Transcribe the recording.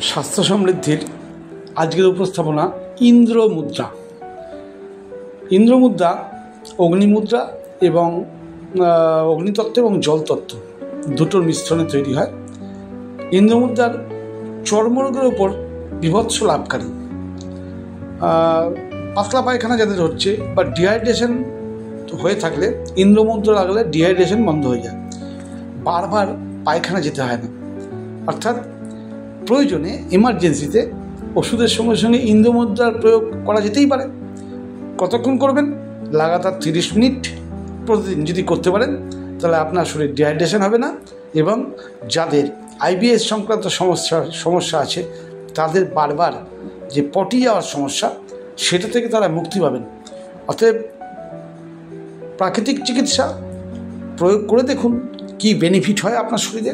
স্বাস্থ্য সমৃদ্ধির আজকের উপস্থাপনা ইন্দ্র মুদ্রা। ইন্দ্র মুদ্রা অগ্নিমুদ্রা এবং অগ্নিতত্ত্ব এবং জলতত্ত্ব দুটোর মিশ্রণে তৈরি হয়। ইন্দ্র মুদ্রার চর্মরোগের ওপর বীভৎস লাভকারী। পাতলা পায়খানা যাদের হচ্ছে বা ডিহাইড্রেশন হয়ে থাকলে ইন্দ্র মুদ্রা লাগলে ডিহাইড্রেশন বন্ধ হয়ে যায়, বারবার পায়খানা যেতে হয় না। অর্থাৎ প্রয়োজনে এমার্জেন্সিতে ওষুধের সঙ্গে সঙ্গে ইন্দ্র মুদ্রার প্রয়োগ করা যেতেই পারে। কতক্ষণ করবেন? লাগাতার 30 মিনিট প্রতিদিন যদি করতে পারেন তাহলে আপনার শরীর ডিহাইড্রেশন হবে না এবং যাদের আইবিএস সংক্রান্ত সমস্যা আছে তাদের বারবার যে পটি যাওয়ার সমস্যা সেটা থেকে তারা মুক্তি পাবেন। অতএব প্রাকৃতিক চিকিৎসা প্রয়োগ করে দেখুন কি বেনিফিট হয় আপনার শরীরে।